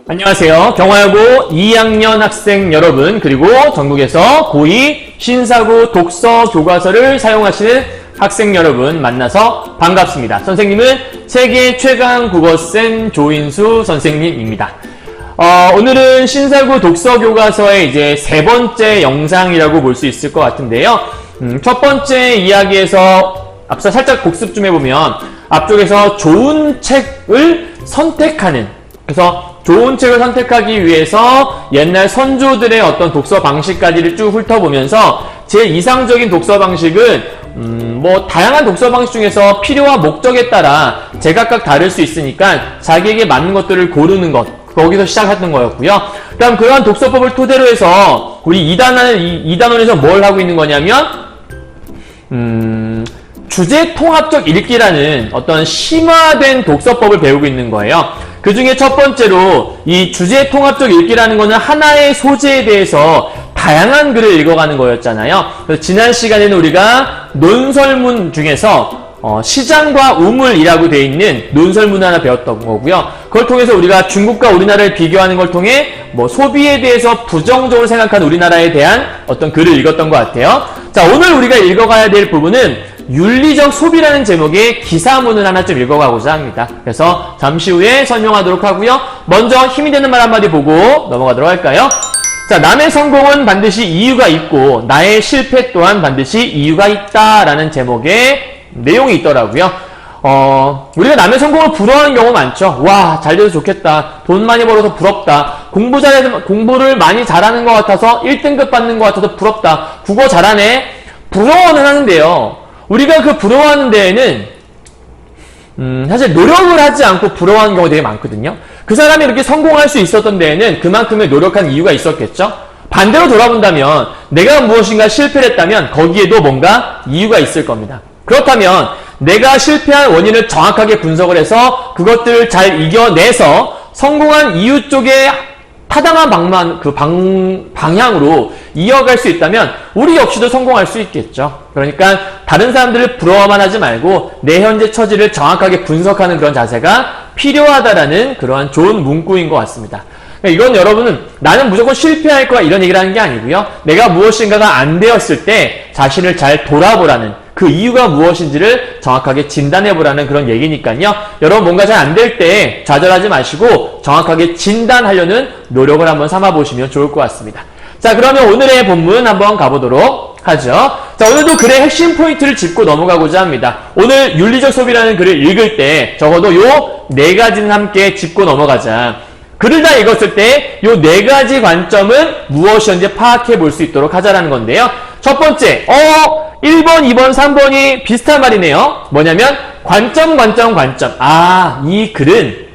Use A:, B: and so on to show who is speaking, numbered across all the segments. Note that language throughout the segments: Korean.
A: 안녕하세요. 경화여고 2학년 학생 여러분, 그리고 전국에서 고2 신사구 독서 교과서를 사용하시는 학생 여러분 만나서 반갑습니다. 선생님은 세계 최강 국어쌤 조인수 선생님입니다. 오늘은 신사구 독서 교과서의 이제 세 번째 영상이라고 볼 수 있을 것 같은데요. 첫 번째 이야기에서 앞서 살짝 복습 좀 해보면 앞쪽에서 좋은 책을 선택하는, 그래서 좋은 책을 선택하기 위해서 옛날 선조들의 어떤 독서 방식까지를 쭉 훑어보면서 제일 이상적인 독서 방식은 다양한 독서 방식 중에서 필요와 목적에 따라 제각각 다를 수 있으니까 자기에게 맞는 것들을 고르는 것, 거기서 시작했던 거였고요. 그럼 그러한 독서법을 토대로 해서 우리 2단원에서 뭘 하고 있는 거냐면 주제 통합적 읽기라는 어떤 심화된 독서법을 배우고 있는 거예요. 그 중에 첫 번째로 이 주제 통합적 읽기라는 거는 하나의 소재에 대해서 다양한 글을 읽어가는 거였잖아요. 그래서 지난 시간에는 우리가 논설문 중에서 시장과 우물이라고 되어 있는 논설문 하나 배웠던 거고요. 그걸 통해서 우리가 중국과 우리나라를 비교하는 걸 통해 소비에 대해서 부정적으로 생각하는 우리나라에 대한 어떤 글을 읽었던 것 같아요. 자, 오늘 우리가 읽어가야 될 부분은 윤리적 소비라는 제목의 기사문을 하나 좀 읽어가고자 합니다. 그래서 잠시 후에 설명하도록 하고요. 먼저 힘이 되는 말 한마디 보고 넘어가도록 할까요? 자, 남의 성공은 반드시 이유가 있고 나의 실패 또한 반드시 이유가 있다라는 제목의 내용이 있더라고요. 우리가 남의 성공을 부러워하는 경우 많죠. 와, 잘 돼서 좋겠다. 돈 많이 벌어서 부럽다. 공부를 많이 잘하는 것 같아서 1등급 받는 것 같아서 부럽다. 국어 잘하네. 부러워는 하는데요. 우리가 그 부러워하는 데에는 사실 노력을 하지 않고 부러워하는 경우가 되게 많거든요. 그 사람이 이렇게 성공할 수 있었던 데에는 그만큼의 노력한 이유가 있었겠죠. 반대로 돌아본다면 내가 무엇인가 실패를 했다면 거기에도 뭔가 이유가 있을 겁니다. 그렇다면 내가 실패한 원인을 정확하게 분석을 해서 그것들을 잘 이겨내서 성공한 이유 쪽에 타당한 방향으로 이어갈 수 있다면 우리 역시도 성공할 수 있겠죠. 그러니까 다른 사람들을 부러워만 하지 말고 내 현재 처지를 정확하게 분석하는 그런 자세가 필요하다라는 그러한 좋은 문구인 것 같습니다. 이건 여러분은 나는 무조건 실패할 거야 이런 얘기를 하는 게 아니고요. 내가 무엇인가가 안 되었을 때 자신을 잘 돌아보라는, 그 이유가 무엇인지를 정확하게 진단해보라는 그런 얘기니까요. 여러분 뭔가 잘 안 될 때 좌절하지 마시고 정확하게 진단하려는 노력을 한번 삼아보시면 좋을 것 같습니다. 자, 그러면 오늘의 본문 한번 가보도록 하죠. 자, 오늘도 글의 핵심 포인트를 짚고 넘어가고자 합니다. 오늘 윤리적 소비라는 글을 읽을 때 적어도 요 네 가지는 함께 짚고 넘어가자. 글을 다 읽었을 때 요 네 가지 관점은 무엇이었는지 파악해 볼 수 있도록 하자라는 건데요. 첫 번째, 1번, 2번, 3번이 비슷한 말이네요. 뭐냐면 관점. 아, 이 글은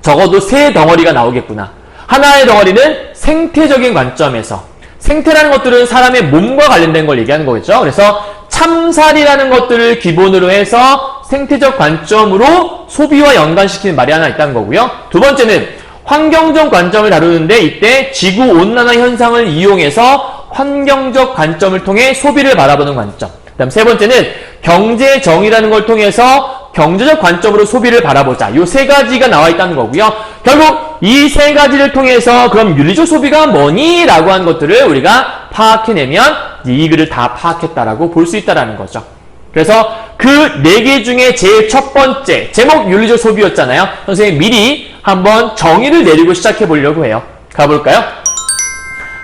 A: 적어도 세 덩어리가 나오겠구나. 하나의 덩어리는 생태적인 관점에서, 생태라는 것들은 사람의 몸과 관련된 걸 얘기하는 거겠죠. 그래서 참살이라는 것들을 기본으로 해서 생태적 관점으로 소비와 연관시키는 말이 하나 있다는 거고요. 두 번째는 환경적 관점을 다루는데 이때 지구온난화 현상을 이용해서 환경적 관점을 통해 소비를 바라보는 관점. 그 다음 세 번째는 경제정의라는 걸 통해서 경제적 관점으로 소비를 바라보자. 요 세 가지가 나와 있다는 거고요. 결국 이 세 가지를 통해서 그럼 윤리적 소비가 뭐니? 라고 하는 것들을 우리가 파악해내면 이 글을 다 파악했다라고 볼 수 있다는 거죠. 그래서 그 네 개 중에 제일 첫 번째 제목 윤리적 소비였잖아요. 선생님 미리 한번 정의를 내리고 시작해 보려고 해요. 가볼까요?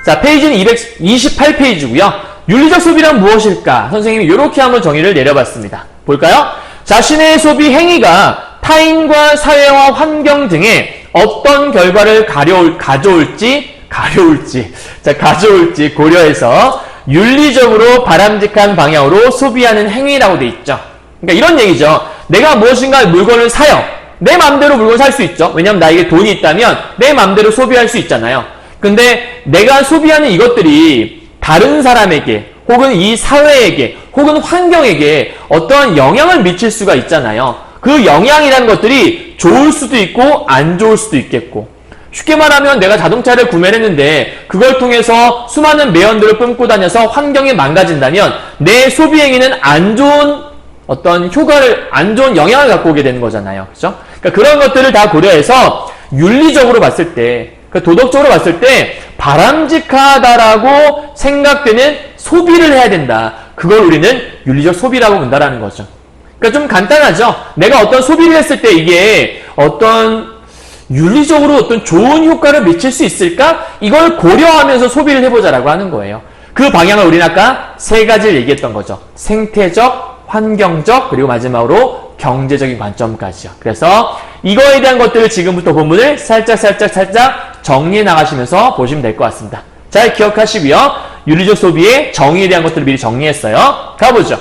A: 자, 페이지는 228페이지고요. 윤리적 소비란 무엇일까? 선생님이 이렇게 한번 정의를 내려봤습니다. 볼까요? 자신의 소비 행위가 타인과 사회와 환경 등에 어떤 결과를 가져올지 고려해서 윤리적으로 바람직한 방향으로 소비하는 행위라고 돼 있죠. 그러니까 이런 얘기죠. 내가 무엇인가 물건을 사요. 내 맘대로 물건을 살 수 있죠. 왜냐면 나에게 돈이 있다면 내 맘대로 소비할 수 있잖아요. 근데 내가 소비하는 이것들이 다른 사람에게 혹은 이 사회에게 혹은 환경에게 어떠한 영향을 미칠 수가 있잖아요. 그 영향이라는 것들이 좋을 수도 있고 안 좋을 수도 있겠고, 쉽게 말하면 내가 자동차를 구매를 했는데 그걸 통해서 수많은 매연들을 뿜고 다녀서 환경이 망가진다면 내 소비 행위는 안 좋은 어떤 안 좋은 영향을 갖고 오게 되는 거잖아요. 그렇죠? 그러니까 그런 것들을 다 고려해서 윤리적으로 봤을 때, 그러니까 도덕적으로 봤을 때 바람직하다라고 생각되는 소비를 해야 된다. 그걸 우리는 윤리적 소비라고 본다라는 거죠. 그러니까 좀 간단하죠. 내가 어떤 소비를 했을 때 이게 어떤 윤리적으로 어떤 좋은 효과를 미칠 수 있을까? 이걸 고려하면서 소비를 해보자라고 하는 거예요. 그 방향을 우리는 아까 세 가지를 얘기했던 거죠. 생태적, 환경적, 그리고 마지막으로 경제적인 관점까지요. 그래서 이거에 대한 것들을 지금부터 본문을 살짝 정리해 나가시면서 보시면 될 것 같습니다. 잘 기억하시고요. 윤리적 소비의 정의에 대한 것들을 미리 정리했어요. 가보죠.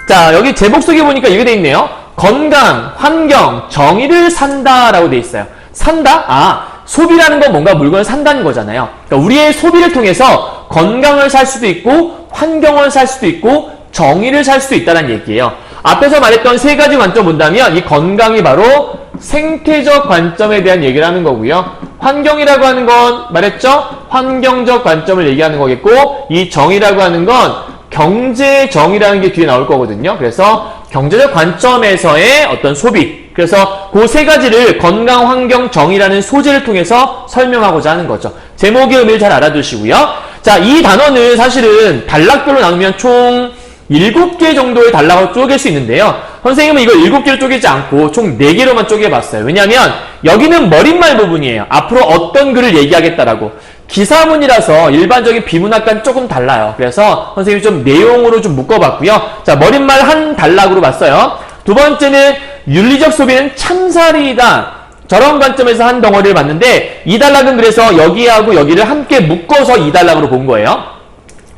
A: 자, 여기 제목 속에 보니까 이렇게 돼 있네요. 건강, 환경, 정의를 산다라고 돼 있어요. 산다? 아, 소비라는 건 뭔가 물건을 산다는 거잖아요. 그러니까 우리의 소비를 통해서 건강을 살 수도 있고 환경을 살 수도 있고 정의를 살 수도 있다는 얘기예요. 앞에서 말했던 세 가지 관점 본다면 이 건강이 바로 생태적 관점에 대한 얘기를 하는 거고요. 환경이라고 하는 건 말했죠? 환경적 관점을 얘기하는 거겠고 이 정의라고 하는 건 경제 정의라는 게 뒤에 나올 거거든요. 그래서 경제적 관점에서의 어떤 소비. 그래서 그 세 가지를 건강, 환경, 정의라는 소재를 통해서 설명하고자 하는 거죠. 제목의 의미를 잘 알아두시고요. 자, 이 단어는 사실은 단락별로 나누면 총 7개 정도의 단락으로 쪼갤 수 있는데요. 선생님은 이걸 7개로 쪼개지 않고 총 4개로만 쪼개봤어요. 왜냐하면 여기는 머릿말 부분이에요. 앞으로 어떤 글을 얘기하겠다라고. 기사문이라서 일반적인 비문학과는 조금 달라요. 그래서 선생님이 좀 내용으로 좀 묶어봤고요. 자, 머릿말 한 단락으로 봤어요. 두 번째는 윤리적 소비는 참살이다. 저런 관점에서 한 덩어리를 봤는데 이 단락은 그래서 여기하고 여기를 함께 묶어서 이 단락으로 본 거예요.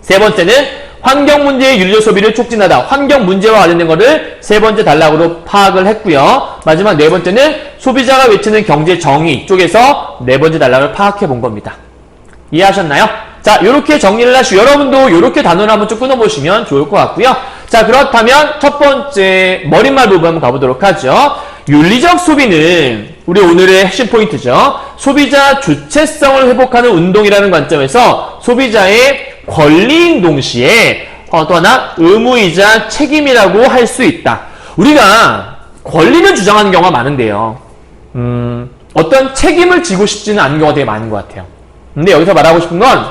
A: 세 번째는 환경 문제의 윤리적 소비를 촉진하다. 환경 문제와 관련된 거를 세 번째 단락으로 파악을 했고요. 마지막 네 번째는 소비자가 외치는 경제 정의 쪽에서 네 번째 단락을 파악해 본 겁니다. 이해하셨나요? 자, 요렇게 정리를 하시고 여러분도 요렇게 단어를 한번 쭉 끊어보시면 좋을 것 같고요. 자, 그렇다면 첫 번째 머릿말 부분 한번 가보도록 하죠. 윤리적 소비는 우리 오늘의 핵심 포인트죠. 소비자 주체성을 회복하는 운동이라는 관점에서 소비자의 권리인 동시에 또 하나 의무이자 책임이라고 할 수 있다. 우리가 권리를 주장하는 경우가 많은데요. 어떤 책임을 지고 싶지는 않은 경우가 되게 많은 것 같아요. 근데 여기서 말하고 싶은 건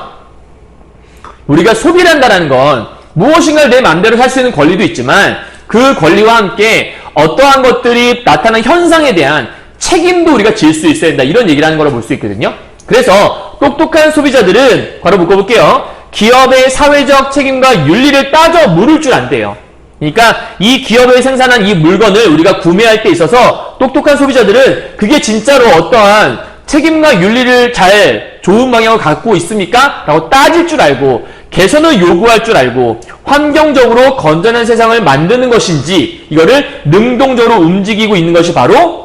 A: 우리가 소비를 한다는 건 무엇인가를 내 마음대로 살 수 있는 권리도 있지만 그 권리와 함께 어떠한 것들이 나타나는 현상에 대한 책임도 우리가 질 수 있어야 된다. 이런 얘기를 하는 거라고 볼 수 있거든요. 그래서 똑똑한 소비자들은 바로 묶어볼게요. 기업의 사회적 책임과 윤리를 따져 물을 줄 안대요. 그러니까 이 기업에 생산한 이 물건을 우리가 구매할 때 있어서 똑똑한 소비자들은 그게 진짜로 어떠한 책임과 윤리를 잘 좋은 방향을 갖고 있습니까? 라고 따질 줄 알고 개선을 요구할 줄 알고 환경적으로 건전한 세상을 만드는 것인지 이거를 능동적으로 움직이고 있는 것이 바로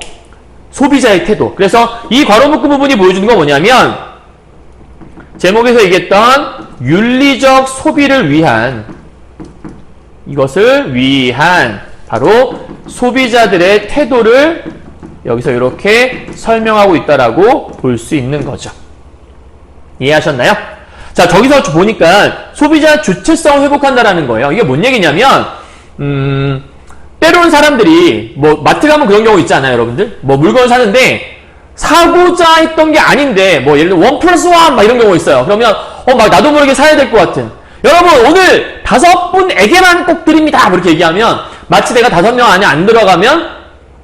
A: 소비자의 태도. 그래서 이 괄호 묶음 부분이 보여주는 건 뭐냐면 제목에서 얘기했던 윤리적 소비를 위한 이것을 위한 바로 소비자들의 태도를 여기서 이렇게 설명하고 있다라고 볼 수 있는 거죠. 이해하셨나요? 자, 저기서 보니까 소비자 주체성을 회복한다라는 거예요. 이게 뭔 얘기냐면 때로는 사람들이 뭐 마트 가면 그런 경우 있지 않아요, 여러분들? 뭐 물건을 사는데 사고자 했던 게 아닌데 뭐 예를 들어 1+1 막 이런 경우가 있어요. 그러면 막 나도 모르게 사야 될 것 같은. 여러분 오늘 5분에게만 꼭 드립니다. 그렇게 얘기하면 마치 내가 5명 안에 안 들어가면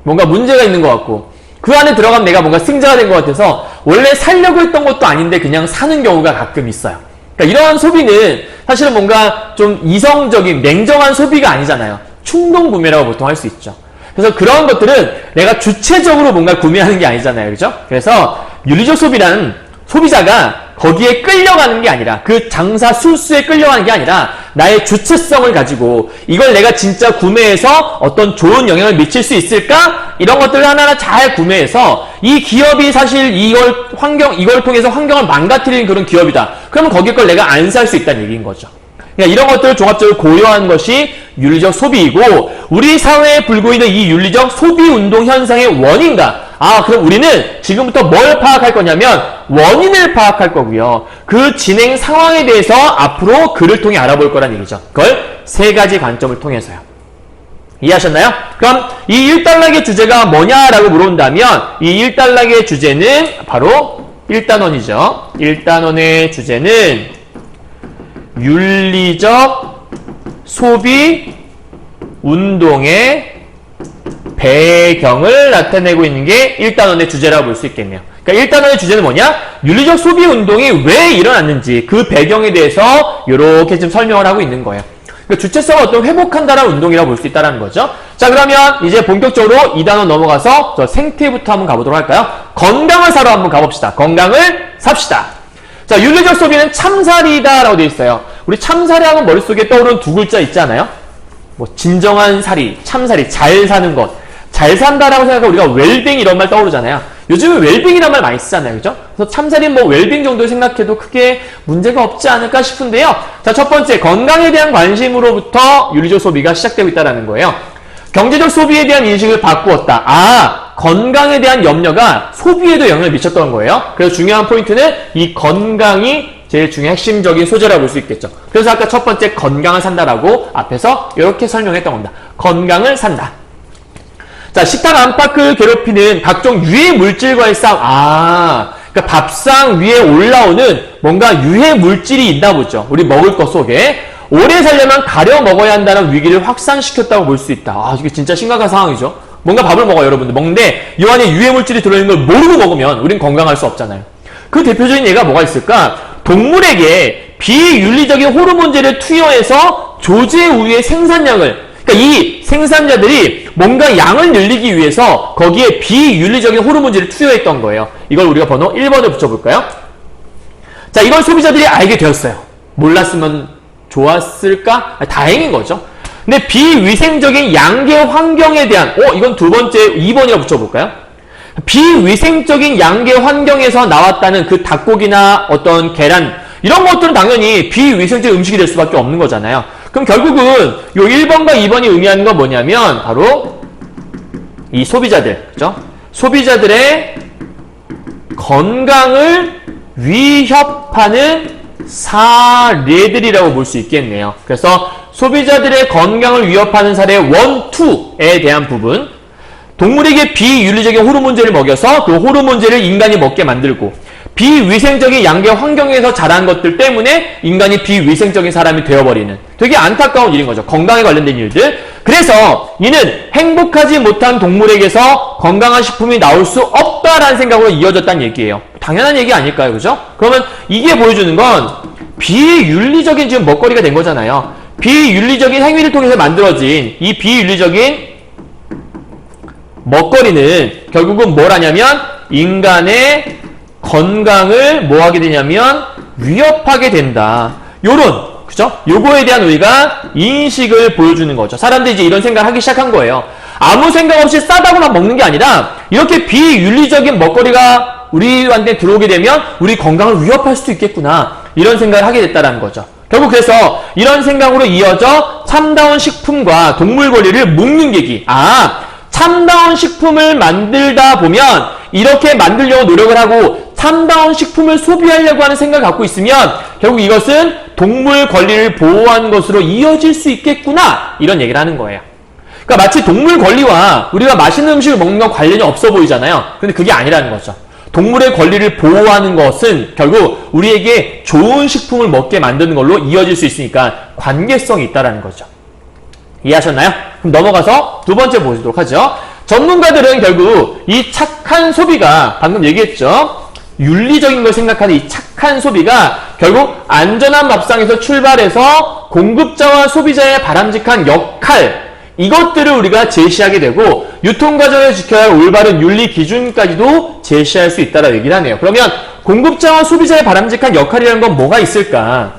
A: 뭔가 문제가 있는 것 같고 그 안에 들어가면 내가 뭔가 승자가 된 것 같아서 원래 살려고 했던 것도 아닌데 그냥 사는 경우가 가끔 있어요. 그러니까 이러한 소비는 사실은 뭔가 좀 이성적인 냉정한 소비가 아니잖아요. 충동 구매라고 보통 할 수 있죠. 그래서 그런 것들은 내가 주체적으로 뭔가 구매하는 게 아니잖아요. 그죠? 그래서 윤리적 소비란 소비자가 거기에 끌려가는 게 아니라 그 장사 술수에 끌려가는 게 아니라 나의 주체성을 가지고 이걸 내가 진짜 구매해서 어떤 좋은 영향을 미칠 수 있을까? 이런 것들을 하나하나 잘 구매해서 이 기업이 사실 이걸 통해서 환경을 망가뜨리는 그런 기업이다. 그러면 거기 걸 내가 안 살 수 있다는 얘기인 거죠. 그러니까 이런 것들을 종합적으로 고려한 것이 윤리적 소비이고 우리 사회에 불고 있는 이 윤리적 소비 운동 현상의 원인과 그럼 우리는 지금부터 뭘 파악할 거냐면 원인을 파악할 거고요. 그 진행 상황에 대해서 앞으로 글을 통해 알아볼 거란 얘기죠. 그걸 세 가지 관점을 통해서요. 이해하셨나요? 그럼 이 1단락의 주제가 뭐냐라고 물어본다면 이 1단락의 주제는 바로 1단원이죠. 1단원의 주제는 윤리적 소비 운동의 배경을 나타내고 있는 게 1단원의 주제라고 볼 수 있겠네요. 그러니까 1단원의 주제는 뭐냐? 윤리적 소비 운동이 왜 일어났는지 그 배경에 대해서 이렇게 좀 설명을 하고 있는 거예요. 그러니까 주체성을 어떤 회복한다라는 운동이라고 볼 수 있다는 거죠. 자, 그러면 이제 본격적으로 2단원 넘어가서 저 생태부터 한번 가보도록 할까요? 건강을 사러 한번 가봅시다. 건강을 삽시다. 자, 윤리적 소비는 참살이다라고 되어 있어요. 우리 참살이 하면 머릿속에 떠오르는 두 글자 있지 않아요? 뭐 진정한 살이, 참살이, 잘 사는 것. 잘 산다라고 생각하면 우리가 웰빙 이런 말 떠오르잖아요. 요즘은 웰빙이란 말 많이 쓰잖아요. 그죠? 그래서 참살이 뭐 웰빙 정도 생각해도 크게 문제가 없지 않을까 싶은데요. 자, 첫 번째, 건강에 대한 관심으로부터 윤리적 소비가 시작되고 있다는 거예요. 경제적 소비에 대한 인식을 바꾸었다. 아, 건강에 대한 염려가 소비에도 영향을 미쳤던 거예요. 그래서 중요한 포인트는 이 건강이 제일 중요한 핵심적인 소재라고 볼 수 있겠죠. 그래서 아까 첫 번째 건강을 산다라고 앞에서 이렇게 설명했던 겁니다. 건강을 산다. 자, 식탁 안팎을 괴롭히는 각종 유해 물질과의 싸움. 아, 그러니까 밥상 위에 올라오는 뭔가 유해 물질이 있나 보죠. 우리 먹을 것 속에. 오래 살려면 가려 먹어야 한다는 위기를 확산시켰다고 볼 수 있다. 아, 이게 진짜 심각한 상황이죠. 뭔가 밥을 먹어요, 여러분들. 먹는데 이 안에 유해 물질이 들어있는 걸 모르고 먹으면 우린 건강할 수 없잖아요. 그 대표적인 예가 뭐가 있을까? 동물에게 비윤리적인 호르몬제를 투여해서 조제 우유의 생산량을, 그러니까 이 생산자들이 뭔가 양을 늘리기 위해서 거기에 비윤리적인 호르몬제를 투여했던 거예요. 이걸 우리가 번호 1번을 붙여볼까요? 자, 이걸 소비자들이 알게 되었어요. 몰랐으면 좋았을까? 다행인 거죠. 근데 비위생적인 양계 환경에 대한, 이건 두 번째 2번이라고 붙여볼까요? 비위생적인 양계 환경에서 나왔다는 그 닭고기나 어떤 계란, 이런 것들은 당연히 비위생적인 음식이 될 수밖에 없는 거잖아요. 그럼 결국은 요 1번과 2번이 의미하는 건 뭐냐면 바로 이 소비자들, 그죠? 소비자들의 건강을 위협하는 사례들이라고 볼 수 있겠네요. 그래서 소비자들의 건강을 위협하는 사례 1, 2에 대한 부분, 동물에게 비윤리적인 호르몬제를 먹여서 그 호르몬제를 인간이 먹게 만들고 비위생적인 양계 환경에서 자란 것들 때문에 인간이 비위생적인 사람이 되어버리는 되게 안타까운 일인 거죠. 건강에 관련된 일들. 그래서 이는 행복하지 못한 동물에게서 건강한 식품이 나올 수 없다라는 생각으로 이어졌다는 얘기예요. 당연한 얘기 아닐까요? 그죠? 그러면 이게 보여주는 건 비윤리적인 지금 먹거리가 된 거잖아요. 비윤리적인 행위를 통해서 만들어진 이 비윤리적인 먹거리는 결국은 뭘 하냐면 인간의 건강을 뭐 하게 되냐면 위협하게 된다. 요런, 그죠? 요거에 대한 우리가 인식을 보여주는 거죠. 사람들이 이제 이런 생각을 하기 시작한 거예요. 아무 생각 없이 싸다고만 먹는 게 아니라 이렇게 비윤리적인 먹거리가 우리한테 들어오게 되면 우리 건강을 위협할 수도 있겠구나. 이런 생각을 하게 됐다는 거죠. 결국 그래서 이런 생각으로 이어져 참다운 식품과 동물 권리를 묶는 계기. 아, 참다운 식품을 만들다 보면 이렇게 만들려고 노력을 하고 참다운 식품을 소비하려고 하는 생각을 갖고 있으면 결국 이것은 동물 권리를 보호하는 것으로 이어질 수 있겠구나. 이런 얘기를 하는 거예요. 그러니까 마치 동물 권리와 우리가 맛있는 음식을 먹는 건 관련이 없어 보이잖아요. 근데 그게 아니라는 거죠. 동물의 권리를 보호하는 것은 결국 우리에게 좋은 식품을 먹게 만드는 걸로 이어질 수 있으니까 관계성이 있다는 거죠. 이해하셨나요? 그럼 넘어가서 두 번째 보도록 하죠. 전문가들은 결국 이 착한 소비가 방금 얘기했죠. 윤리적인 걸 생각하는 이 착한 소비가 결국 안전한 밥상에서 출발해서 공급자와 소비자의 바람직한 역할, 이것들을 우리가 제시하게 되고 유통과정에서 지켜야 할 올바른 윤리 기준까지도 제시할 수 있다라고 얘기를 하네요. 그러면 공급자와 소비자의 바람직한 역할이라는 건 뭐가 있을까?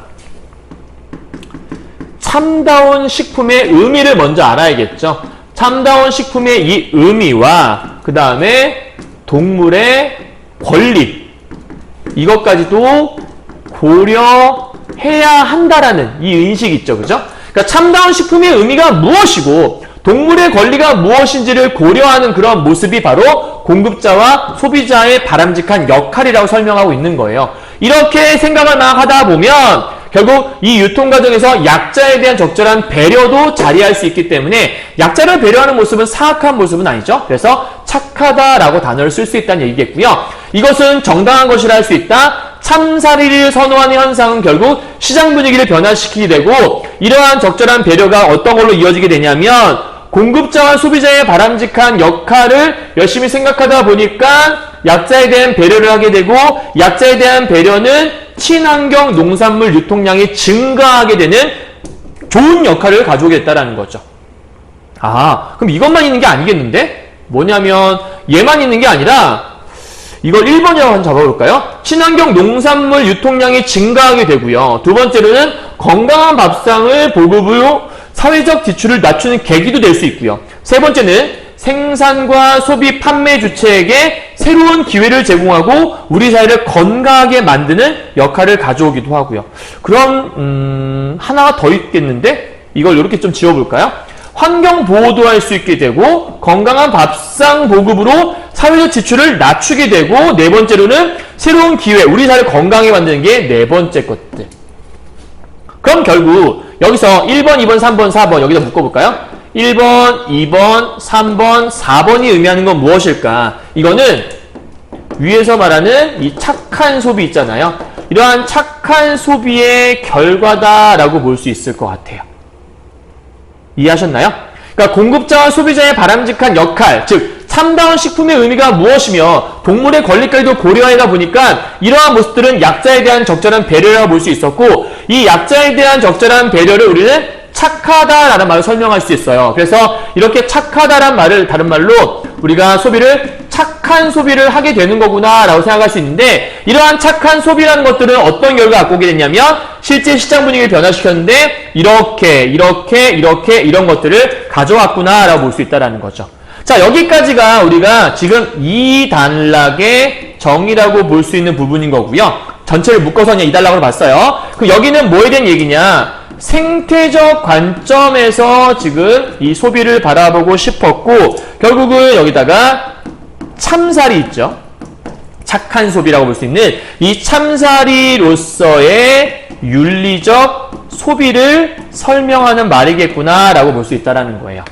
A: 참다운 식품의 의미를 먼저 알아야겠죠. 참다운 식품의 이 의미와 그 다음에 동물의 권리, 이것까지도 고려해야 한다라는 이 인식이 있죠. 그죠? 그러니까 참다운 식품의 의미가 무엇이고 동물의 권리가 무엇인지를 고려하는 그런 모습이 바로 공급자와 소비자의 바람직한 역할이라고 설명하고 있는 거예요. 이렇게 생각을 막 하다 보면 결국 이 유통 과정에서 약자에 대한 적절한 배려도 자리할 수 있기 때문에 약자를 배려하는 모습은 사악한 모습은 아니죠. 그래서 착하다라고 단어를 쓸 수 있다는 얘기겠고요. 이것은 정당한 것이라 할 수 있다. 참사리를 선호하는 현상은 결국 시장 분위기를 변화시키게 되고 이러한 적절한 배려가 어떤 걸로 이어지게 되냐면 공급자와 소비자의 바람직한 역할을 열심히 생각하다 보니까 약자에 대한 배려를 하게 되고 약자에 대한 배려는 친환경 농산물 유통량이 증가하게 되는 좋은 역할을 가져오겠다라는 거죠. 아, 그럼 이것만 있는 게 아니겠는데? 뭐냐면 얘만 있는 게 아니라 이걸 1번이라고 한번 잡아볼까요? 친환경 농산물 유통량이 증가하게 되고요. 두 번째로는 건강한 밥상을 보급으로 사회적 지출을 낮추는 계기도 될 수 있고요. 세 번째는 생산과 소비 판매 주체에게 새로운 기회를 제공하고 우리 사회를 건강하게 만드는 역할을 가져오기도 하고요. 그럼 하나가 더 있겠는데 이걸 이렇게 좀 지워볼까요? 환경 보호도 할 수 있게 되고 건강한 밥상 보급으로 사회적 지출을 낮추게 되고 네 번째로는 새로운 기회, 우리 사회를 건강하게 만드는 게 네 번째 것들. 그럼 결국 여기서 1번, 2번, 3번, 4번 여기다 묶어볼까요? 1번, 2번, 3번, 4번이 의미하는 건 무엇일까? 이거는 위에서 말하는 이 착한 소비 있잖아요. 이러한 착한 소비의 결과다라고 볼 수 있을 것 같아요. 이해하셨나요? 그러니까 공급자와 소비자의 바람직한 역할, 즉 참다운 식품의 의미가 무엇이며 동물의 권리까지도 고려하다 보니까 이러한 모습들은 약자에 대한 적절한 배려라고 볼 수 있었고 이 약자에 대한 적절한 배려를 우리는 착하다라는 말로 설명할 수 있어요. 그래서 이렇게 착하다라는 말을 다른 말로 우리가 착한 소비를 하게 되는 거구나 라고 생각할 수 있는데 이러한 착한 소비라는 것들은 어떤 결과가 갖고 오게 됐냐면 실제 시장 분위기를 변화시켰는데 이렇게 이런 것들을 가져왔구나 라고 볼 수 있다는 거죠. 자, 여기까지가 우리가 지금 2단락의 정의라고 볼 수 있는 부분인 거고요. 전체를 묶어서 그냥 2단락으로 봤어요. 그럼 여기는 뭐에 대한 얘기냐? 생태적 관점에서 지금 이 소비를 바라보고 싶었고 결국은 여기다가 참사리 있죠. 착한 소비라고 볼 수 있는 이 참사리로서의 윤리적 소비를 설명하는 말이겠구나 라고 볼 수 있다는 거예요.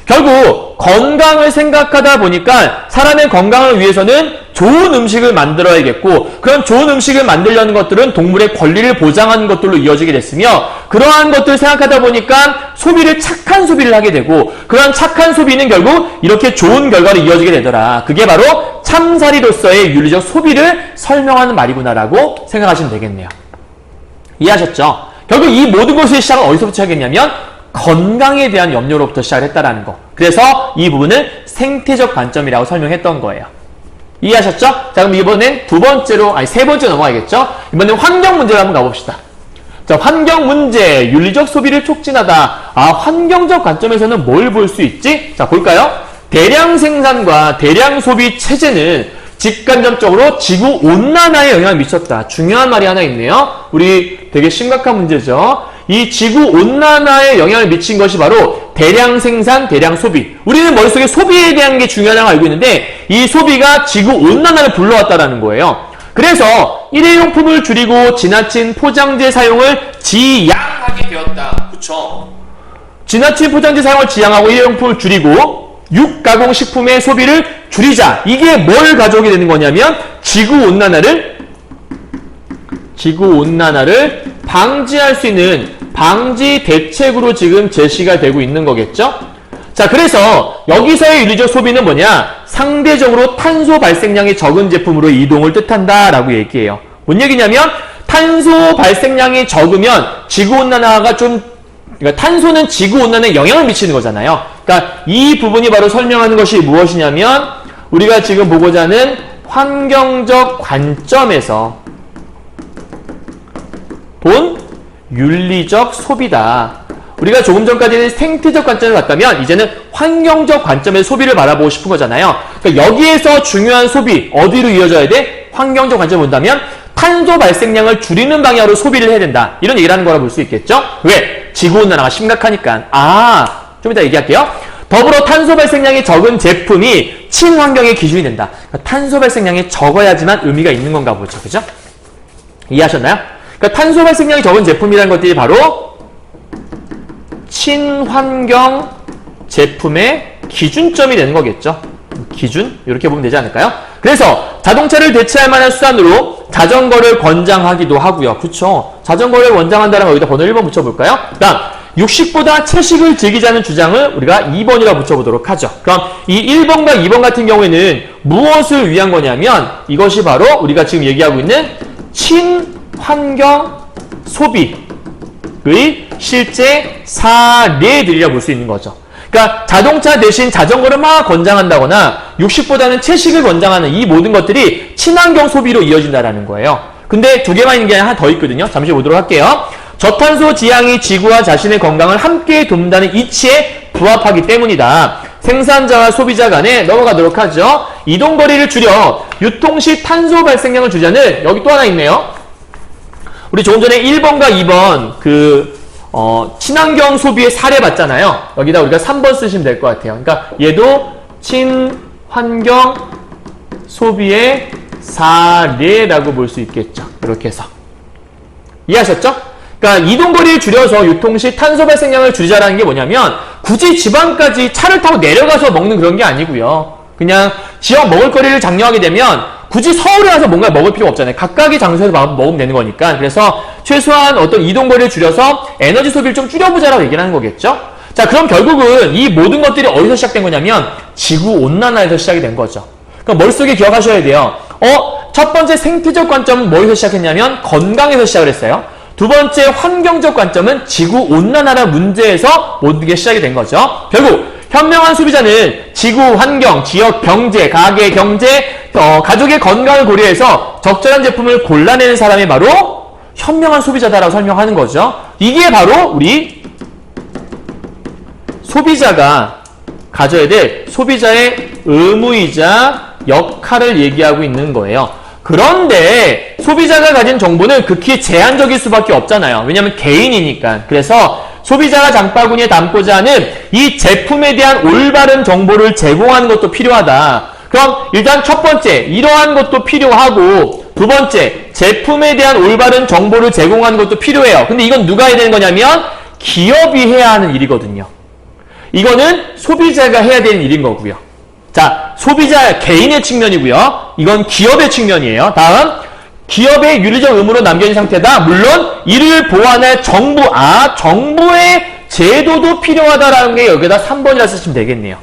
A: 결국 건강을 생각하다 보니까 사람의 건강을 위해서는 좋은 음식을 만들어야겠고 그런 좋은 음식을 만들려는 것들은 동물의 권리를 보장하는 것들로 이어지게 됐으며 그러한 것들을 생각하다 보니까 착한 소비를 하게 되고 그러한 착한 소비는 결국 이렇게 좋은 결과로 이어지게 되더라. 그게 바로 참사리로서의 윤리적 소비를 설명하는 말이구나라고 생각하시면 되겠네요. 이해하셨죠? 결국 이 모든 것의 시작은 어디서부터 시작했냐면 건강에 대한 염려로부터 시작을 했다라는 거. 그래서 이 부분을 생태적 관점이라고 설명했던 거예요. 이해하셨죠? 자, 그럼 이번엔 세 번째 넘어가야겠죠? 이번엔 환경 문제로 한번 가봅시다. 자, 환경 문제, 윤리적 소비를 촉진하다. 아, 환경적 관점에서는 뭘 볼 수 있지? 자, 볼까요? 대량 생산과 대량 소비 체제는 직간접적으로 지구 온난화에 영향을 미쳤다. 중요한 말이 하나 있네요. 우리 되게 심각한 문제죠. 이 지구 온난화에 영향을 미친 것이 바로 대량 생산, 대량 소비. 우리는 머릿속에 소비에 대한 게 중요하다고 알고 있는데 이 소비가 지구 온난화를 불러왔다라는 거예요. 그래서 일회용품을 줄이고 지나친 포장재 사용을 지양하게 되었다. 그쵸? 지나친 포장재 사용을 지양하고 일회용품을 줄이고 육가공식품의 소비를 줄이자. 이게 뭘 가져오게 되는 거냐면 지구 온난화를 방지할 수 있는 방지 대책으로 지금 제시가 되고 있는 거겠죠? 자, 그래서 여기서의 윤리적 소비는 뭐냐? 상대적으로 탄소 발생량이 적은 제품으로 이동을 뜻한다라고 얘기해요. 뭔 얘기냐면 탄소 발생량이 적으면 지구온난화가 그러니까 탄소는 지구온난화에 영향을 미치는 거잖아요. 그러니까 이 부분이 바로 설명하는 것이 무엇이냐면 우리가 지금 보고자 하는 환경적 관점에서 본 윤리적 소비다. 우리가 조금 전까지는 생태적 관점을 봤다면 이제는 환경적 관점에서 소비를 바라보고 싶은 거잖아요. 그러니까 여기에서 중요한 소비 어디로 이어져야 돼? 환경적 관점을 본다면 탄소 발생량을 줄이는 방향으로 소비를 해야 된다. 이런 얘기를 하는 거라 볼 수 있겠죠? 왜? 지구온난화가 심각하니까. 좀 이따 얘기할게요. 더불어 탄소 발생량이 적은 제품이 친환경의 기준이 된다. 그러니까 탄소 발생량이 적어야지만 의미가 있는 건가 보죠. 그죠? 이해하셨나요? 그러니까 탄소 발생량이 적은 제품이라는 것들이 바로 친환경 제품의 기준점이 되는 거겠죠. 기준? 이렇게 보면 되지 않을까요? 그래서 자동차를 대체할 만한 수단으로 자전거를 권장하기도 하고요. 그쵸? 자전거를 권장한다는 거 여기다 번호 1번 붙여볼까요? 그다음 육식보다 채식을 즐기자는 주장을 우리가 2번이라 붙여보도록 하죠. 그럼 이 1번과 2번 같은 경우에는 무엇을 위한 거냐면 이것이 바로 우리가 지금 얘기하고 있는 친환경 소비의 실제 사례들이라 볼 수 있는 거죠. 그러니까 자동차 대신 자전거를 막 권장한다거나 육식보다는 채식을 권장하는 이 모든 것들이 친환경 소비로 이어진다는 거예요. 근데 두 개만 있는 게 아니라 하나 더 있거든요. 잠시 보도록 할게요. 저탄소 지향이 지구와 자신의 건강을 함께 돕는다는 이치에 부합하기 때문이다. 생산자와 소비자 간에 넘어가도록 하죠. 이동거리를 줄여 유통 시 탄소 발생량을 줄이자는 여기 또 하나 있네요. 우리 조금 전에 1번과 2번 친환경 소비의 사례 봤잖아요. 여기다 우리가 3번 쓰시면 될 것 같아요. 그러니까 얘도 친환경 소비의 사례라고 볼 수 있겠죠. 이렇게 해서. 이해하셨죠? 그러니까 이동거리를 줄여서 유통 시 탄소 발생량을 줄이자라는 게 뭐냐면 굳이 지방까지 차를 타고 내려가서 먹는 그런 게 아니고요. 그냥 지역 먹을거리를 장려하게 되면 굳이 서울에 와서 뭔가 먹을 필요가 없잖아요. 각각의 장소에서 먹으면 되는 거니까. 그래서 최소한 어떤 이동거리를 줄여서 에너지 소비를 좀 줄여보자라고 얘기를 하는 거겠죠. 자, 그럼 결국은 이 모든 것들이 어디서 시작된 거냐면 지구온난화에서 시작이 된 거죠. 그럼 머릿속에 기억하셔야 돼요. 첫 번째 생태적 관점은 뭐에서 시작했냐면 건강에서 시작을 했어요. 두 번째 환경적 관점은 지구온난화라는 문제에서 모든 게 시작이 된 거죠. 결국 현명한 소비자는 지구, 환경, 지역, 경제, 가계, 경제, 가족의 건강을 고려해서 적절한 제품을 골라내는 사람이 바로 현명한 소비자다라고 설명하는 거죠. 이게 바로 우리 소비자가 가져야 될 소비자의 의무이자 역할을 얘기하고 있는 거예요. 그런데 소비자가 가진 정보는 극히 제한적일 수밖에 없잖아요. 왜냐하면 개인이니까. 그래서 소비자가 장바구니에 담고자 하는 이 제품에 대한 올바른 정보를 제공하는 것도 필요하다. 그럼 일단 첫 번째, 이러한 것도 필요하고 두 번째, 제품에 대한 올바른 정보를 제공하는 것도 필요해요. 근데 이건 누가 해야 되는 거냐면 기업이 해야 하는 일이거든요. 이거는 소비자가 해야 되는 일인 거고요. 자, 소비자 개인의 측면이고요. 이건 기업의 측면이에요. 다음, 기업의 윤리적 의무로 남겨진 상태다. 물론 이를 보완할 정부의 제도도 필요하다라는 게 여기다 3번이라 쓰시면 되겠네요.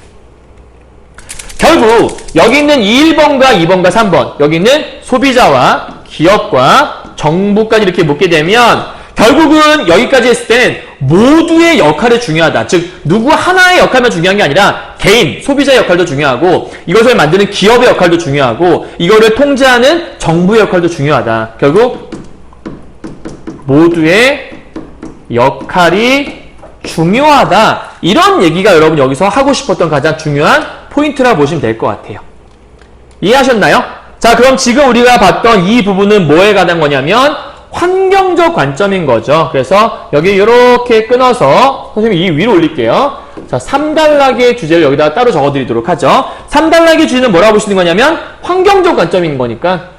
A: 결국 여기 있는 1번과 2번과 3번, 여기 있는 소비자와 기업과 정부까지 이렇게 묶게 되면 결국은 여기까지 했을 때는 모두의 역할이 중요하다. 즉 누구 하나의 역할만 중요한 게 아니라 개인, 소비자의 역할도 중요하고 이것을 만드는 기업의 역할도 중요하고 이거를 통제하는 정부의 역할도 중요하다. 결국 모두의 역할이 중요하다. 이런 얘기가 여러분 여기서 하고 싶었던 가장 중요한 포인트라 보시면 될 것 같아요. 이해하셨나요? 자, 그럼 지금 우리가 봤던 이 부분은 뭐에 관한 거냐면 환경적 관점인 거죠. 그래서 여기 이렇게 끊어서 선생님이 이 위로 올릴게요. 자, 3단락의 주제를 여기다가 따로 적어드리도록 하죠. 3단락의 주제는 뭐라고 보시는 거냐면 환경적 관점인 거니까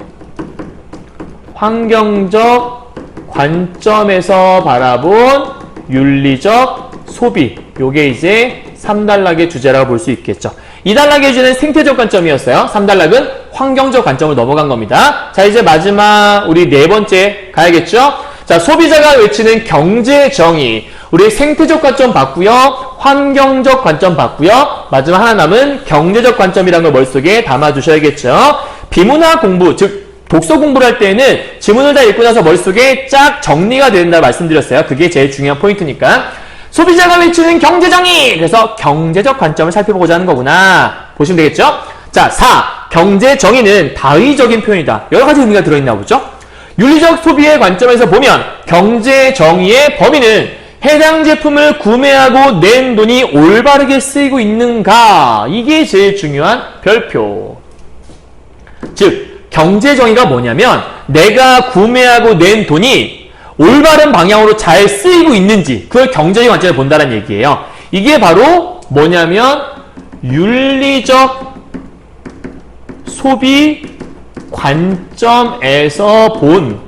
A: 환경적 관점에서 바라본 윤리적 소비, 요게 이제 3단락의 주제라고 볼 수 있겠죠. 2단락의 주제는 생태적 관점이었어요. 3단락은 환경적 관점을 넘어간 겁니다. 자, 이제 마지막 우리 네 번째 가야겠죠? 자, 소비자가 외치는 경제 정의. 우리 생태적 관점 봤고요. 환경적 관점 봤고요. 마지막 하나 남은 경제적 관점이라는 걸 머릿속에 담아두셔야겠죠. 비문학 공부, 즉 독서 공부를 할 때는 지문을 다 읽고 나서 머릿속에 쫙 정리가 된다 말씀드렸어요. 그게 제일 중요한 포인트니까. 소비자가 외치는 경제정의! 그래서 경제적 관점을 살펴보고자 하는 거구나. 보시면 되겠죠? 자, 4. 경제정의는 다의적인 표현이다. 여러 가지 의미가 들어있나 보죠? 윤리적 소비의 관점에서 보면 경제정의의 범위는 해당 제품을 구매하고 낸 돈이 올바르게 쓰이고 있는가? 이게 제일 중요한 별표. 즉, 경제정의가 뭐냐면 내가 구매하고 낸 돈이 올바른 방향으로 잘 쓰이고 있는지 그걸 경제적 관점에서 본다는 얘기예요. 이게 바로 뭐냐면 윤리적 소비 관점에서 본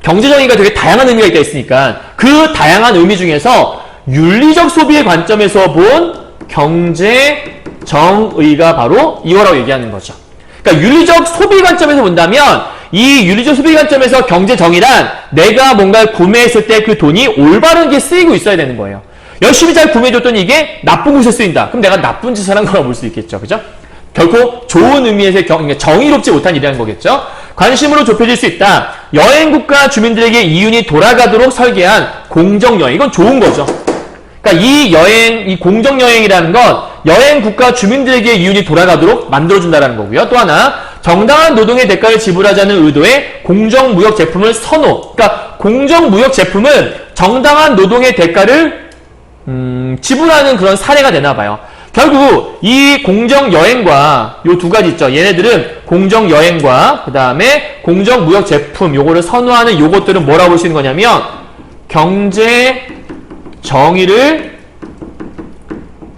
A: 경제 정의가 되게 다양한 의미가 있다 했으니까 그 다양한 의미 중에서 윤리적 소비의 관점에서 본 경제 정의가 바로 이거라고 얘기하는 거죠. 그러니까 윤리적 소비 관점에서 본다면 이 윤리적 소비 관점에서 경제 정의란 내가 뭔가를 구매했을 때 그 돈이 올바르게 쓰이고 있어야 되는 거예요. 열심히 잘 구매해줬더니 이게 나쁜 곳에 쓰인다. 그럼 내가 나쁜 짓을 한 거라고 볼 수 있겠죠. 그죠? 결코 좋은 의미에서 정의롭지 못한 일이라는 거겠죠. 관심으로 좁혀질 수 있다. 여행국가 주민들에게 이윤이 돌아가도록 설계한 공정여행. 이건 좋은 거죠. 그러니까 이 공정여행이라는 건 여행국가 주민들에게 이윤이 돌아가도록 만들어준다는 거고요. 또 하나, 정당한 노동의 대가를 지불하자는 의도의 공정무역 제품을 선호. 그러니까 공정무역 제품은 정당한 노동의 대가를 지불하는 그런 사례가 되나 봐요. 결국 이 공정여행과 요 두 가지 있죠. 얘네들은 공정여행과 그 다음에 공정무역 제품 요거를 선호하는 요것들은 뭐라고 볼 수 있는 거냐면 경제 정의를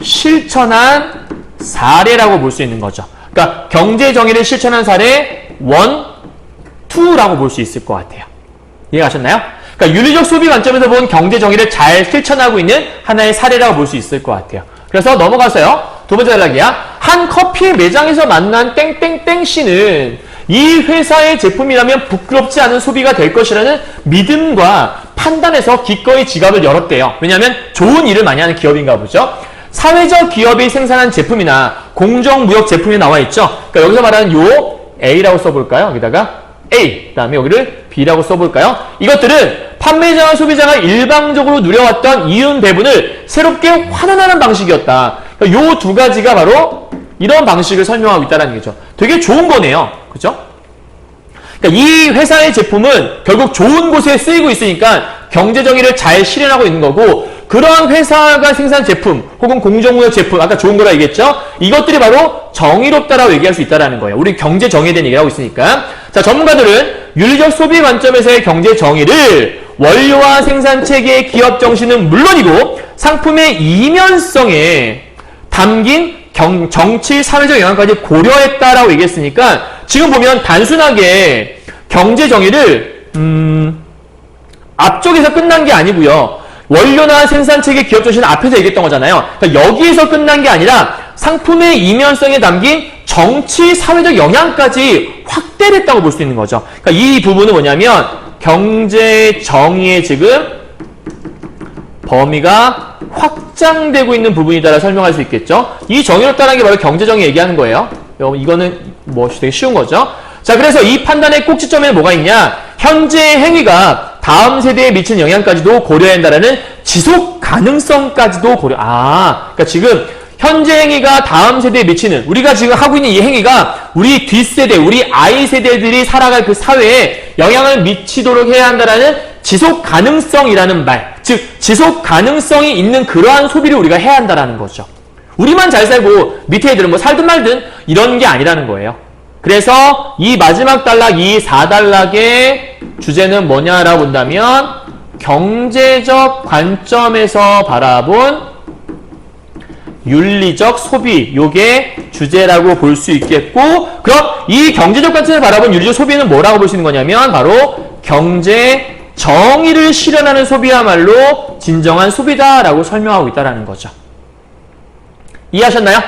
A: 실천한 사례라고 볼 수 있는 거죠. 그러니까 경제 정의를 실천한 사례 1, 2라고 볼 수 있을 것 같아요. 이해가셨나요? 그러니까 윤리적 소비 관점에서 본 경제 정의를 잘 실천하고 있는 하나의 사례라고 볼 수 있을 것 같아요. 그래서 넘어가서요. 두 번째 단락이야. 한 커피 매장에서 만난 땡땡땡 씨는 이 회사의 제품이라면 부끄럽지 않은 소비가 될 것이라는 믿음과 판단에서 기꺼이 지갑을 열었대요. 왜냐하면 좋은 일을 많이 하는 기업인가 보죠. 사회적 기업이 생산한 제품이나 공정무역 제품이 나와 있죠. 그러니까 여기서 말하는 요 A라고 써볼까요? 여기다가 A, 그 다음에 여기를 B라고 써볼까요? 이것들은 판매자와 소비자가 일방적으로 누려왔던 이윤 배분을 새롭게 환원하는 방식이었다. 그러니까 요 두 가지가 바로 이런 방식을 설명하고 있다는 거죠. 되게 좋은 거네요. 그죠? 그러니까 이 회사의 제품은 결국 좋은 곳에 쓰이고 있으니까 경제 정의를 잘 실현하고 있는 거고, 그러한 회사가 생산 제품 혹은 공정무역 제품, 아까 좋은 거라 얘기했죠? 이것들이 바로 정의롭다라고 얘기할 수 있다는 거예요. 우리 경제 정의에 대한 얘기를 하고 있으니까. 자, 전문가들은 윤리적 소비 관점에서의 경제 정의를 원료와 생산 체계의 기업 정신은 물론이고 상품의 이면성에 담긴 정치, 사회적 영향까지 고려했다라고 얘기했으니까 지금 보면 단순하게 경제 정의를 앞쪽에서 끝난 게 아니고요. 원료나 생산체계 기업 정신은 앞에서 얘기했던 거잖아요. 그러니까 여기에서 끝난 게 아니라 상품의 이면성에 담긴 정치, 사회적 영향까지 확대를 했다고 볼 수 있는 거죠. 그러니까 이 부분은 뭐냐면 경제 정의의 지금 범위가 확장되고 있는 부분이다라고 설명할 수 있겠죠. 이 정의롭다는 게 바로 경제 정의 얘기하는 거예요. 이거는 뭐 되게 쉬운 거죠. 자, 그래서 이 판단의 꼭지점에는 뭐가 있냐? 현재의 행위가 다음 세대에 미치는 영향까지도 고려해야 한다라는 지속 가능성까지도 그러니까 지금 현재 행위가 다음 세대에 미치는, 우리가 지금 하고 있는 이 행위가 우리 뒷세대, 우리 아이 세대들이 살아갈 그 사회에 영향을 미치도록 해야 한다라는 지속 가능성이라는 말, 즉 지속 가능성이 있는 그러한 소비를 우리가 해야 한다라는 거죠. 우리만 잘 살고 밑에 애들은 뭐 살든 말든 이런 게 아니라는 거예요. 그래서 이 마지막 단락, 이 4단락의 주제는 뭐냐라고 본다면 경제적 관점에서 바라본 윤리적 소비, 요게 주제라고 볼 수 있겠고, 그럼 이 경제적 관점에서 바라본 윤리적 소비는 뭐라고 볼 수 있는 거냐면 바로 경제 정의를 실현하는 소비야말로 진정한 소비다라고 설명하고 있다는 거죠. 이해하셨나요?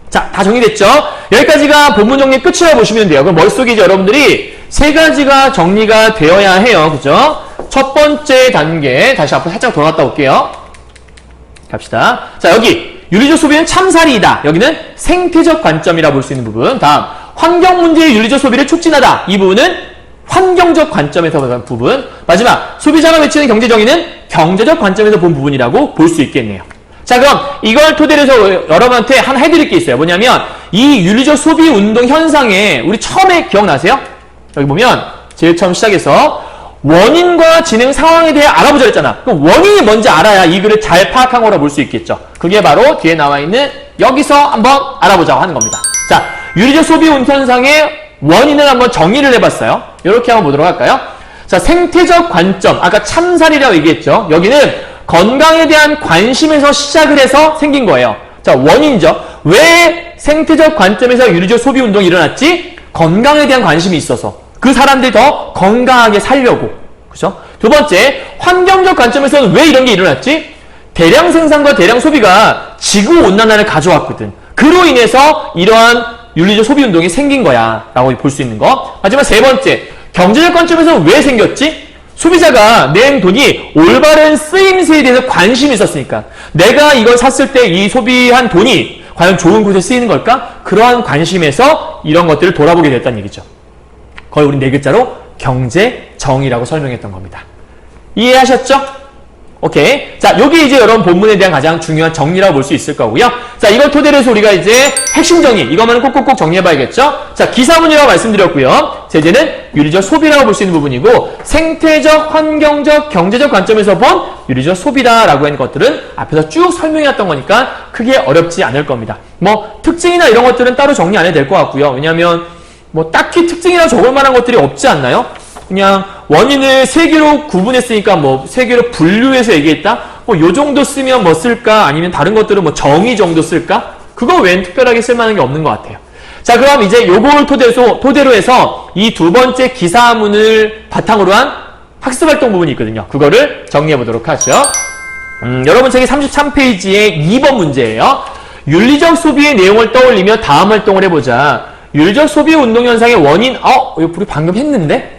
A: 자, 다 정리됐죠? 여기까지가 본문 정리 끝이라고 보시면 돼요. 그럼 머릿속에 이제 여러분들이 세 가지가 정리가 되어야 해요. 그죠? 첫 번째 단계, 다시 앞으로 살짝 돌아갔다 올게요. 갑시다. 자, 여기 윤리적 소비는 참살이다. 여기는 생태적 관점이라 볼 수 있는 부분. 다음, 환경 문제의 윤리적 소비를 촉진하다. 이 부분은 환경적 관점에서 본 부분. 마지막, 소비자가 외치는 경제 정의는 경제적 관점에서 본 부분이라고 볼 수 있겠네요. 자, 그럼 이걸 토대로 해서 여러분한테 하나 해드릴 게 있어요. 뭐냐면 이 윤리적 소비 운동 현상에 우리 처음에 기억나세요? 여기 보면 제일 처음 시작해서 원인과 진행 상황에 대해 알아보자 했잖아. 그럼 원인이 뭔지 알아야 이 글을 잘 파악한 거라 볼 수 있겠죠. 그게 바로 뒤에 나와 있는 여기서 한번 알아보자고 하는 겁니다. 자, 윤리적 소비 현상의 원인을 한번 정의를 해봤어요. 이렇게 한번 보도록 할까요? 자, 생태적 관점, 아까 참살이라고 얘기했죠. 여기는 건강에 대한 관심에서 시작을 해서 생긴 거예요. 자, 원인이죠. 왜 생태적 관점에서 윤리적 소비 운동이 일어났지? 건강에 대한 관심이 있어서. 그 사람들이 더 건강하게 살려고. 그죠? 두 번째, 환경적 관점에서는 왜 이런 게 일어났지? 대량 생산과 대량 소비가 지구온난화를 가져왔거든. 그로 인해서 이러한 윤리적 소비 운동이 생긴 거야 라고 볼 수 있는 거. 하지만 세 번째, 경제적 관점에서 왜 생겼지? 소비자가 낸 돈이 올바른 쓰임새에 대해서 관심이 있었으니까. 내가 이걸 샀을 때 이 소비한 돈이 과연 좋은 곳에 쓰이는 걸까? 그러한 관심에서 이런 것들을 돌아보게 됐다는 얘기죠. 거의 우리 네 글자로 경제정의라고 설명했던 겁니다. 이해하셨죠? 오케이. 자, 요게 이제 여러분 본문에 대한 가장 중요한 정리라고 볼 수 있을 거고요. 자, 이걸 토대로 해서 우리가 이제 핵심 정의, 이것만은 꼭꼭꼭 정리해봐야겠죠? 자, 기사문이라고 말씀드렸고요. 자, 이제는 윤리적 소비라고 볼 수 있는 부분이고, 생태적, 환경적, 경제적 관점에서 본 윤리적 소비다라고 하는 것들은 앞에서 쭉 설명해왔던 거니까 크게 어렵지 않을 겁니다. 뭐, 특징이나 이런 것들은 따로 정리 안 해도 될 것 같고요. 왜냐면, 뭐, 딱히 특징이라 적을 만한 것들이 없지 않나요? 그냥 원인을 세 개로 구분했으니까 뭐 세 개로 분류해서 얘기했다? 뭐 요 정도 쓰면 뭐 쓸까? 아니면 다른 것들은 뭐 정의 정도 쓸까? 그거 외엔 특별하게 쓸만한 게 없는 것 같아요. 자, 그럼 이제 요걸 토대로 해서 이 두 번째 기사문을 바탕으로 한 학습활동 부분이 있거든요. 그거를 정리해 보도록 하죠. 여러분 책의 33페이지의 2번 문제예요. 윤리적 소비의 내용을 떠올리며 다음 활동을 해보자. 윤리적 소비 운동 현상의 원인, 우리 방금 했는데?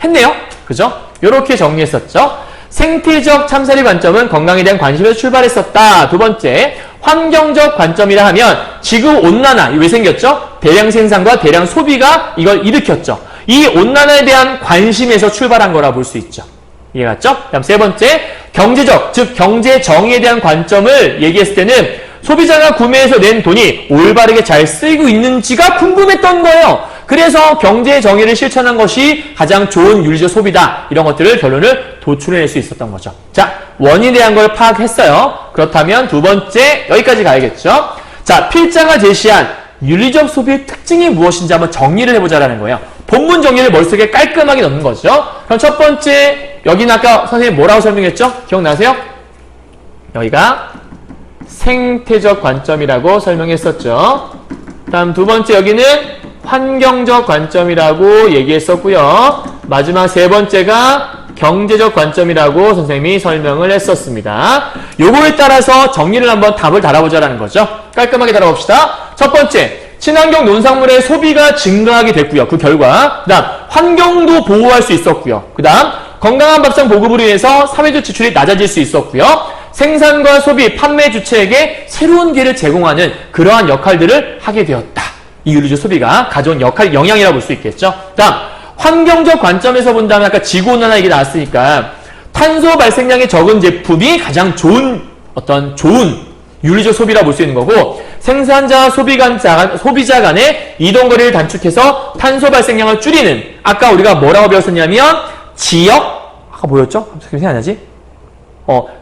A: 했네요. 그죠? 요렇게 정리했었죠. 생태적 참사리 관점은 건강에 대한 관심에서 출발했었다. 두 번째, 환경적 관점이라 하면 지구온난화, 왜 생겼죠? 대량 생산과 대량 소비가 이걸 일으켰죠. 이 온난화에 대한 관심에서 출발한 거라 볼 수 있죠. 이해갔죠? 다음 세 번째, 경제적, 즉 경제 정의에 대한 관점을 얘기했을 때는 소비자가 구매해서 낸 돈이 올바르게 잘 쓰이고 있는지가 궁금했던 거예요. 그래서 경제 정의를 실천한 것이 가장 좋은 윤리적 소비다. 이런 것들을 결론을 도출해낼 수 있었던 거죠. 자, 원인에 대한 걸 파악했어요. 그렇다면 두 번째 여기까지 가야겠죠. 자, 필자가 제시한 윤리적 소비의 특징이 무엇인지 한번 정리를 해보자라는 거예요. 본문 정리를 머릿속에 깔끔하게 넣는 거죠. 그럼 첫 번째, 여기는 아까 선생님 뭐라고 설명했죠? 기억나세요? 여기가 생태적 관점이라고 설명했었죠. 다음 두 번째 여기는 환경적 관점이라고 얘기했었고요. 마지막 세 번째가 경제적 관점이라고 선생님이 설명을 했었습니다. 요거에 따라서 정리를 한번 답을 달아보자라는 거죠. 깔끔하게 달아봅시다. 첫 번째, 친환경 농산물의 소비가 증가하게 됐고요. 그 결과 그 다음 환경도 보호할 수 있었고요. 그 다음 건강한 밥상 보급으로 인해서 사회적 지출이 낮아질 수 있었고요. 생산과 소비, 판매 주체에게 새로운 기회를 제공하는 그러한 역할들을 하게 되었다. 이 윤리적 소비가 가져온 영향이라고 볼 수 있겠죠. 다음, 환경적 관점에서 본다면 아까 지구온난화 얘기 나왔으니까 탄소 발생량이 적은 제품이 가장 좋은 윤리적 소비라고 볼 수 있는 거고, 생산자와 소비자 간의 이동거리를 단축해서 탄소 발생량을 줄이는, 아까 우리가 뭐라고 배웠었냐면 아까 뭐였죠? 생각이 안 나지?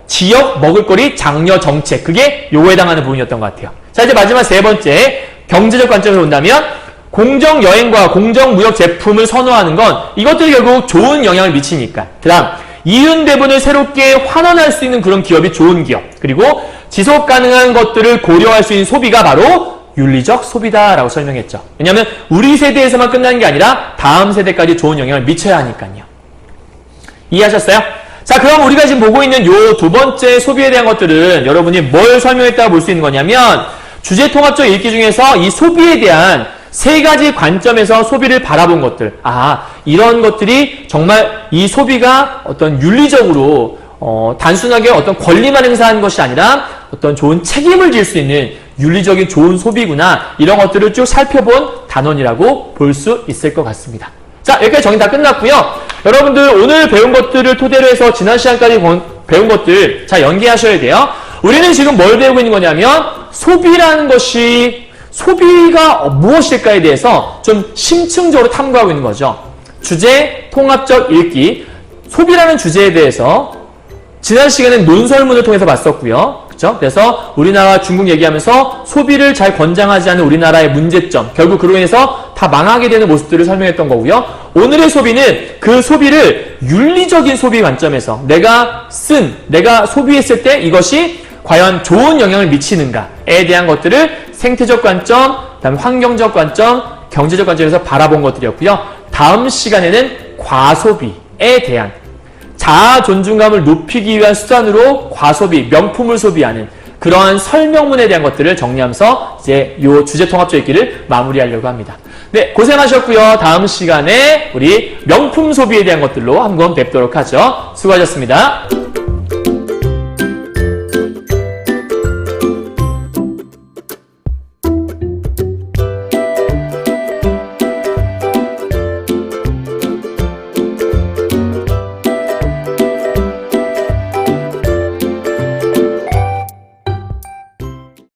A: 지역 먹을거리 장려 정책, 그게 요거에 해당하는 부분이었던 것 같아요. 자, 이제 마지막 세 번째, 경제적 관점에서 본다면 공정여행과 공정무역 제품을 선호하는 건 이것들이 결국 좋은 영향을 미치니까. 그 다음, 이윤배분을 새롭게 환원할 수 있는 그런 기업이 좋은 기업, 그리고 지속가능한 것들을 고려할 수 있는 소비가 바로 윤리적 소비다라고 설명했죠. 왜냐하면 우리 세대에서만 끝나는 게 아니라 다음 세대까지 좋은 영향을 미쳐야 하니까요. 이해하셨어요? 자, 그럼 우리가 지금 보고 있는 요 두 번째 소비에 대한 것들은 여러분이 뭘 설명했다고 볼 수 있는 거냐면, 주제통합적 읽기 중에서 이 소비에 대한 세 가지 관점에서 소비를 바라본 것들. 이런 것들이 정말 이 소비가 어떤 윤리적으로 단순하게 어떤 권리만 행사하는 것이 아니라 어떤 좋은 책임을 질 수 있는 윤리적인 좋은 소비구나. 이런 것들을 쭉 살펴본 단원이라고 볼 수 있을 것 같습니다. 자, 여기까지 정리 다 끝났고요. 여러분들 오늘 배운 것들을 토대로 해서 지난 시간까지 배운 것들 잘 연계하셔야 돼요. 우리는 지금 뭘 배우고 있는 거냐면 소비라는 것이 소비가 무엇일까에 대해서 좀 심층적으로 탐구하고 있는 거죠. 주제, 통합적 읽기, 소비라는 주제에 대해서 지난 시간엔 논설문을 통해서 봤었고요. 그렇죠? 그래서 우리나라 중국 얘기하면서 소비를 잘 권장하지 않는 우리나라의 문제점, 결국 그로 인해서 다 망하게 되는 모습들을 설명했던 거고요. 오늘의 소비는 그 소비를 윤리적인 소비 관점에서 내가 소비했을 때 이것이 과연 좋은 영향을 미치는가에 대한 것들을 생태적 관점, 그다음에 환경적 관점, 경제적 관점에서 바라본 것들이었고요. 다음 시간에는 과소비, 대한 자아 존중감을 높이기 위한 수단으로 과소비, 명품을 소비하는 그러한 설명문에 대한 것들을 정리하면서 이제 요 주제 통합적 읽기를 마무리하려고 합니다. 네, 고생하셨고요. 다음 시간에 우리 명품 소비에 대한 것들로 한번 뵙도록 하죠. 수고하셨습니다.